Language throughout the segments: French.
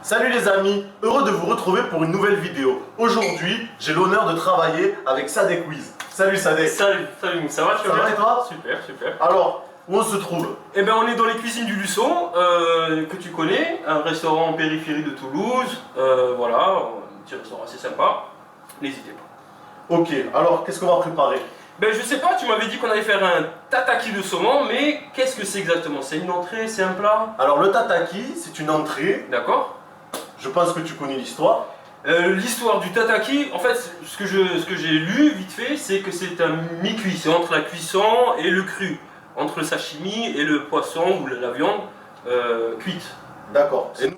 Salut les amis, heureux de vous retrouver pour une nouvelle vidéo. Aujourd'hui, j'ai l'honneur de travailler avec Sadek Quiz. Salut Sadek. Salut, ça va, tu vas Ça va bien? et toi? Super. Alors, où on se trouve? Eh bien, on est dans les cuisines du Luçon, que tu connais, un restaurant en périphérie de Toulouse. Voilà, un petit restaurant assez sympa. N'hésitez pas. Ok, alors qu'est-ce qu'on va préparer? Ben, je sais pas, tu m'avais dit qu'on allait faire un tataki de saumon, mais qu'est-ce que c'est exactement? C'est une entrée, c'est un plat? Alors le tataki, c'est une entrée. D'accord. Je pense que tu connais l'histoire. L'histoire du tataki, en fait, ce que j'ai lu vite fait, c'est que c'est un mi-cuit, c'est entre la cuisson et le cru, entre le sashimi et le poisson ou la viande cuite. D'accord. Et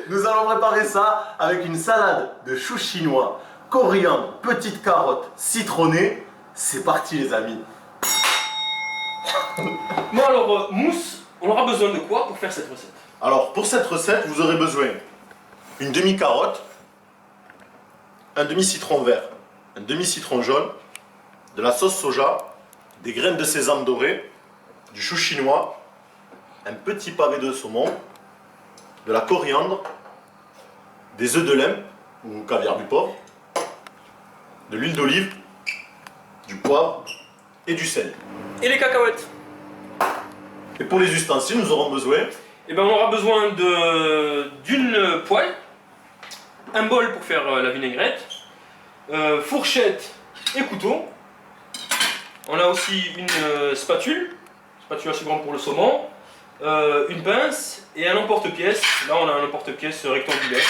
nous allons préparer ça avec une salade de choux chinois, coriandre, petites carottes, citronnées. C'est parti les amis. Bon alors, mousse, on aura besoin de quoi pour faire cette recette? Alors pour cette recette, vous aurez besoin une demi-carotte, un demi-citron vert, un demi-citron jaune, de la sauce soja, des graines de sésame dorées, du chou chinois, un petit pavé de saumon, de la coriandre, des œufs de lem ou caviar du porc, de l'huile d'olive, du poivre et du sel. Et les cacahuètes? Et pour les ustensiles, nous aurons besoin Eh ben, on aura besoin d'une poêle, un bol pour faire la vinaigrette, fourchette et couteau. On a aussi une spatule assez grande pour le saumon, une pince et un emporte-pièce. Là, on a un emporte-pièce rectangulaire,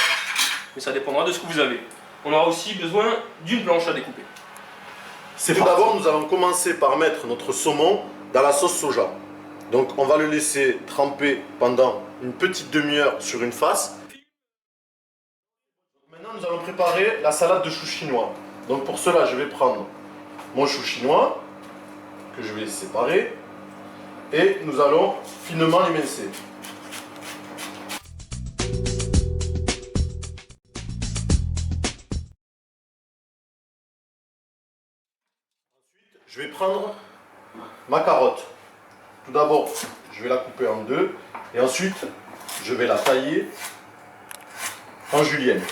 mais ça dépendra de ce que vous avez. On aura aussi besoin d'une planche à découper. Tout d'abord, nous allons commencer par mettre notre saumon dans la sauce soja. Donc, on va le laisser tremper pendant une petite demi-heure sur une face. Maintenant, nous allons préparer la salade de choux chinois. Donc, pour cela, je vais prendre mon chou chinois, que je vais séparer, et nous allons finement l'émincer. Je vais prendre ma carotte. Tout d'abord, je vais la couper en deux et ensuite, je vais la tailler en julienne.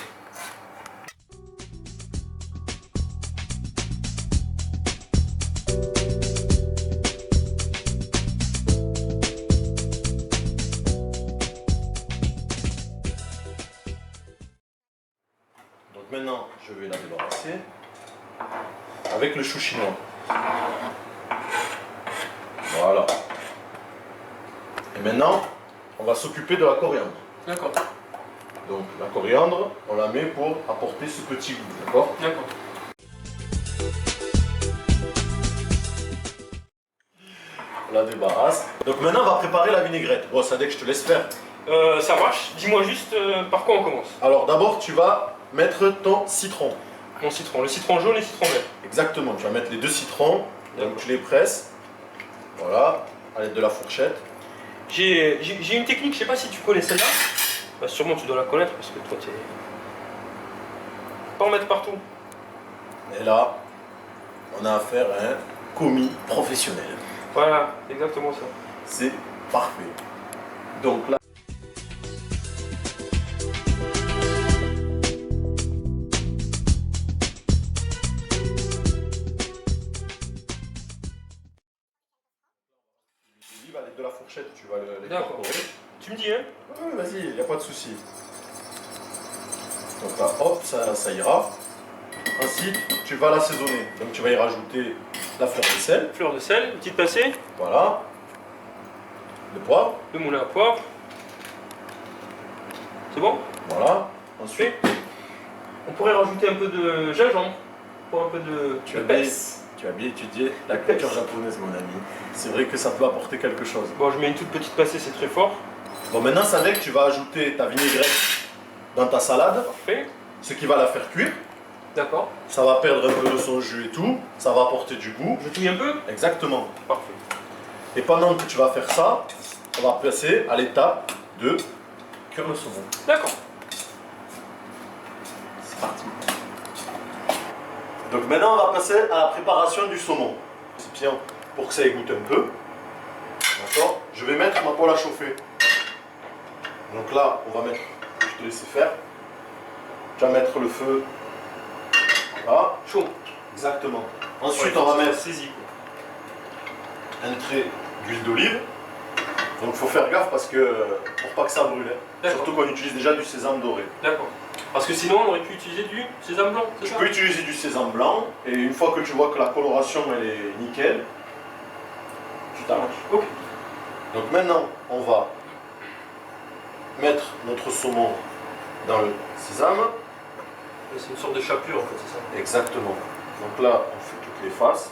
Donc maintenant, je vais la débarrasser avec le chou chinois. Voilà. Et maintenant, on va s'occuper de la coriandre. D'accord. Donc la coriandre, on la met pour apporter ce petit goût, d'accord? D'accord. On la débarrasse. Donc maintenant, on va préparer la vinaigrette. Bon, ça dès que je te laisse faire. Ça marche. Dis-moi juste par quoi on commence. Alors d'abord, tu vas mettre ton citron. Mon citron, le citron jaune et le citron vert. Exactement, tu vas mettre les deux citrons. Donc tu les presses. Voilà, à l'aide de la fourchette. J'ai une technique, je sais pas si tu connais celle-là. Bah, sûrement tu dois la connaître parce que toi tu es. Pas en mettre partout. Et là, on a affaire à un commis professionnel. Voilà, exactement ça. C'est parfait. Donc là. À l'aide de la fourchette, tu vas les D'accord. incorporer. Tu me dis, hein? Oui, vas-y, il n'y a pas de souci. Donc là, hop, ça ira. Ensuite, tu vas l'assaisonner. Donc tu vas y rajouter la fleur de sel. Fleur de sel, une petite pincée, Voilà. Le poivre. le moulin à poivre. C'est bon? Voilà. Ensuite, On pourrait rajouter un peu de gingembre pour un peu de épaisse. tu as bien étudié la culture japonaise, mon ami. C'est vrai que ça peut apporter quelque chose. Bon, je mets une toute petite pincée, c'est très fort. Bon, maintenant, Sadek, tu vas ajouter ta vinaigrette dans ta salade, Parfait. ce qui va la faire cuire. D'accord. Ça va perdre un peu de son jus et tout. Ça va apporter du goût. Je touille un peu? Exactement. Parfait. Et pendant que tu vas faire ça, on va passer à l'étape de cuire le saumon. D'accord. C'est parti. Donc maintenant on va passer à la préparation du saumon. C'est bien pour que ça égoutte un peu. D'accord. Je vais mettre ma poêle à chauffer. Donc là, on va mettre te laisser faire. Tu vas mettre le feu. Voilà. Chaud. Exactement. Ensuite, on va mettre saisi. un trait d'huile d'olive. Donc il faut faire gaffe parce que pour pas que ça brûle. Hein. Surtout qu'on utilise déjà du sésame doré. D'accord. Parce que sinon on aurait pu utiliser du sésame blanc, c'est Tu ça? peux utiliser du sésame blanc et une fois que tu vois que la coloration elle est nickel, tu t'arranges. Ok. Donc maintenant on va mettre notre saumon dans le sésame. C'est une sorte de chapelure en fait, c'est ça? Exactement. Donc là on fait toutes les faces.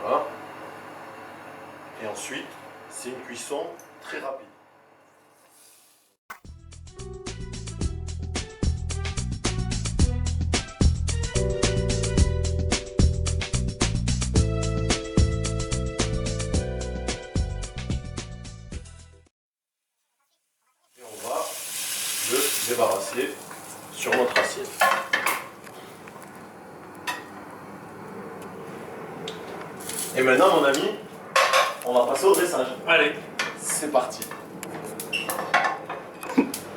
Voilà. Et ensuite c'est une cuisson très rapide. Et on va le débarrasser sur notre assiette. Et maintenant, mon ami, on va passer au dressage. Allez. C'est parti.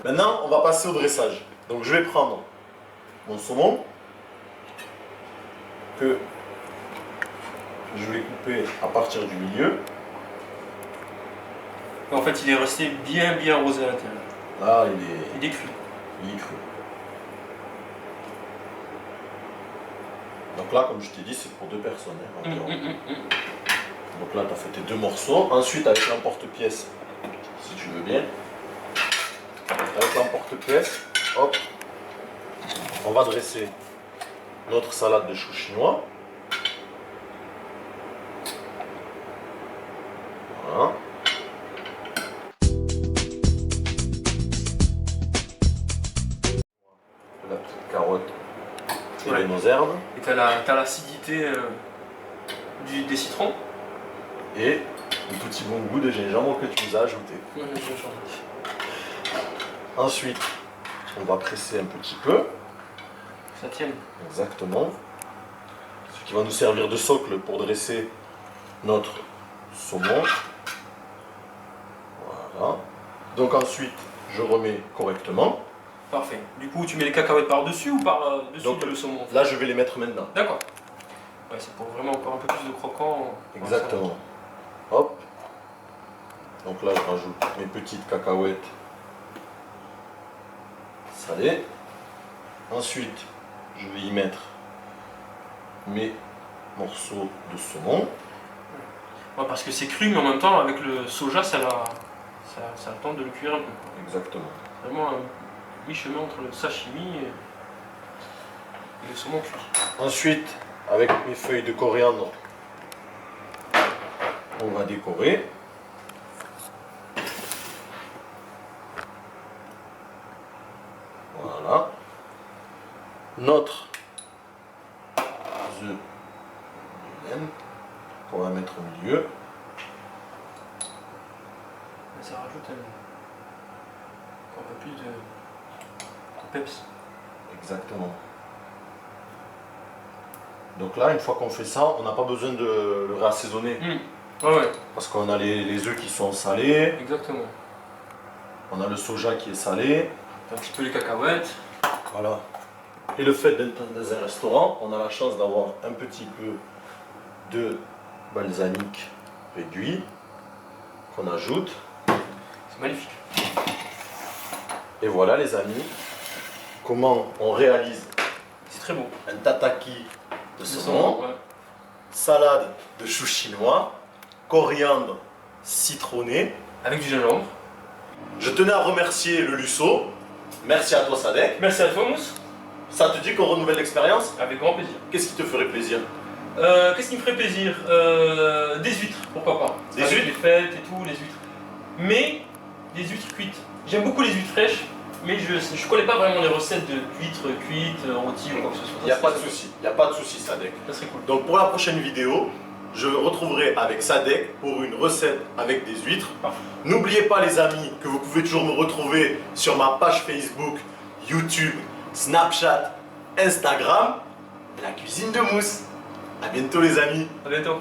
Maintenant, on va passer au dressage. Donc, je vais prendre mon saumon que je vais couper à partir du milieu. En fait, il est resté bien rosé à l'intérieur. Là, Il est cuit. il est cru. Donc là, comme je t'ai dit, c'est pour 2 personnes. Hein, environ. Donc là, tu as fait tes 2 morceaux. Ensuite, avec l'emporte-pièce, si tu veux bien. Avec l'emporte-pièce, hop, on va dresser notre salade de choux chinois. Voilà. La petite carotte et Ouais. nos herbes. Et t'as l'acidité des citrons. Et un petit bon goût de gingembre que tu nous as ajouté. Ensuite, on va presser un petit peu. Ça tienne. Exactement. Ce qui va nous servir de socle pour dresser notre saumon. Voilà. Donc ensuite, je remets correctement. Parfait. Du coup, tu mets les cacahuètes par-dessus ou par-dessus Donc, le saumon? Là, je vais les mettre maintenant. D'accord. Ouais, c'est pour vraiment encore un peu plus de croquant. Exactement. Hop. Donc là, je rajoute mes petites cacahuètes salées. Ensuite, je vais y mettre mes morceaux de saumon. Ouais, parce que c'est cru, mais en même temps, avec le soja, ça a le temps de le cuire un peu. Exactement. Vraiment un mi-chemin entre le sashimi et le saumon cuit. Ensuite, avec mes feuilles de coriandre, on va décorer. Voilà. Notre œuf de laine qu'on va mettre au milieu. Ça rajoute encore un peu plus de peps. Exactement. Donc là, une fois qu'on fait ça, on n'a pas besoin de le réassaisonner. Ah ouais, Parce qu'on a les œufs qui sont salés, exactement. on a le soja qui est salé. Un petit peu les cacahuètes. Voilà. Et le fait d'être dans un restaurant, on a la chance d'avoir un petit peu de balsamique réduit qu'on ajoute. C'est magnifique. Et voilà les amis, comment on réalise C'est très beau. un tataki de saumon, Ouais. salade de choux chinois, coriandre citronné. Avec du gingembre. Je tenais à remercier le Lusso. Merci à toi Sadek. Merci à toi, Mousse. Ça te dit qu'on renouvelle l'expérience? Avec grand plaisir. Qu'est-ce qui te ferait plaisir? Qu'est-ce qui me ferait plaisir? Des huîtres, pourquoi pas. Des Avec huîtres? les fêtes et tout, les huîtres. Mais des huîtres cuites. J'aime beaucoup les huîtres fraîches, mais je ne connais pas vraiment les recettes d'huîtres cuites, rôties ou quoi que ce soit. Il n'y a pas de souci, il n'y a pas de souci Sadek. Ça serait cool. Donc pour la prochaine vidéo, je retrouverai avec Sadek pour une recette avec des huîtres. Parfait. N'oubliez pas les amis que vous pouvez toujours me retrouver sur ma page Facebook, YouTube, Snapchat, Instagram, la cuisine de Mousse. A bientôt les amis. À bientôt.